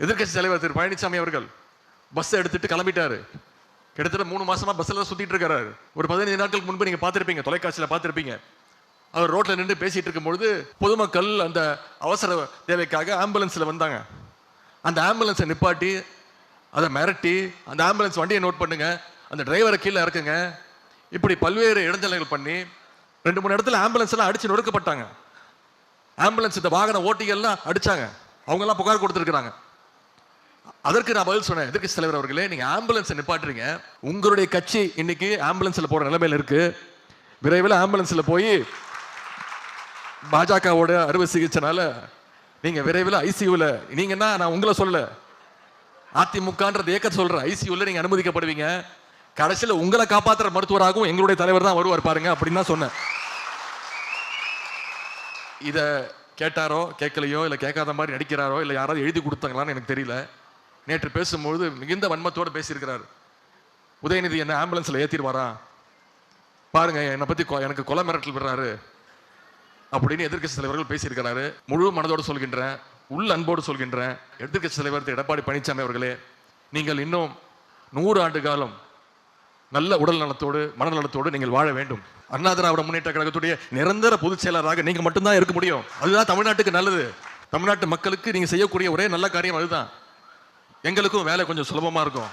எதிர்க்கட்சி தலைவர் திரு பழனிசாமி அவர்கள் பஸ் எடுத்துட்டு கிளம்பிட்டாரு. கிட்டத்தட்ட 3 மாசமா பஸ்ல சுத்திட்டு இருக்காரு. ஒரு 15 நாட்களுக்கு முன்பு நீங்க பார்த்திருப்பீங்க, தொலைக்காட்சியில பார்த்திருப்பீங்க. அவர் ரோட்ல நின்று பேசிட்டு இருக்கும் பொழுது பொதுமக்கள் அந்த அவசர தேவைக்காக ஆம்புலன்ஸ்ல வந்தாங்க. அந்த ஆம்புலன்ஸை நிப்பாட்டி அதை மிரட்டி அந்த ஆம்புலன்ஸ் வண்டியை நோட் பண்ணுங்க, அந்த டிரைவரை கீழே இறக்குங்க, இப்படி பல்வேறு இடைஞ்சல்கள் பண்ணி 2-3 இடத்துல ஆம்புலன்ஸ் எல்லாம் அடிச்சு நொறுக்கப்பட்டாங்க. ஆம்புலன்ஸ் இந்த வாகன ஓட்டிகள்லாம் அடிச்சாங்க. அவங்க எல்லாம் புகார் கொடுத்துருக்காங்க. அதற்கு நான் பதில் சொன்னேன், எதிர்க்கட்சி தலைவர் அவர்களே, நீங்க ஆம்புலன்ஸ் நிப்பாட்டுறீங்க, உங்களுடைய கட்சி இன்னைக்கு ஆம்புலன்ஸ்ல போற நிலைமையில இருக்கு. விரைவில் ஆம்புலன்ஸ்ல போய் பாஜகவோட அறுவை சிகிச்சைனால நீங்க விரைவில் ஐசியூல, நீங்கன்னா நான் உங்களை சொல்ல, அதிமுகன்றது ஏக்க சொல்றேன், ஐசியூல நீங்க அனுமதிக்கப்படுவீங்க. கடைசியில் உங்களை காப்பாற்றுற மருத்துவராகவும் எங்களுடைய தலைவர் தான் வருவார் பாருங்க அப்படின்னு தான் சொன்னேன். இத கேட்டாரோ கேட்கலையோ, இல்லை கேட்காத மாதிரி நடிக்கிறாரோ, இல்லை யாராவது எழுதி கொடுத்தாங்களான்னு எனக்கு தெரியல. நேற்று பேசும்போது மிகுந்த வன்மத்தோடு பேசியிருக்கிறார். உதயநிதி என்ன ஆம்புலன்ஸ்ல ஏற்றிடுவாரா பாருங்க, என்னை பத்தி எனக்கு கொலை மிரட்டல் விடுறாரு அப்படின்னு எதிர்க்கட்சி தலைவர்கள் பேசியிருக்கிறாரு. முழு மனதோடு சொல்கின்றேன், உள் அன்போடு சொல்கின்றேன், எதிர்க்கட்சி தலைவர் திரு எடப்பாடி பழனிசாமி அவர்களே, நீங்கள் இன்னும் 100 ஆண்டு காலம் நல்ல உடல் நலத்தோடு மனநலத்தோடு நீங்கள் வாழ வேண்டும். அண்ணா திராவிட முன்னேற்ற கழகத்துடைய நிரந்தர பொதுச் செயலராக நீங்க மட்டும்தான் இருக்க முடியும். அதுதான் தமிழ்நாட்டுக்கு நல்லது. தமிழ்நாட்டு மக்களுக்கு நீங்க செய்யக்கூடிய ஒரே நல்ல காரியம் அதுதான். எங்களுக்கும் வேலை கொஞ்சம் சுலபமா இருக்கும்.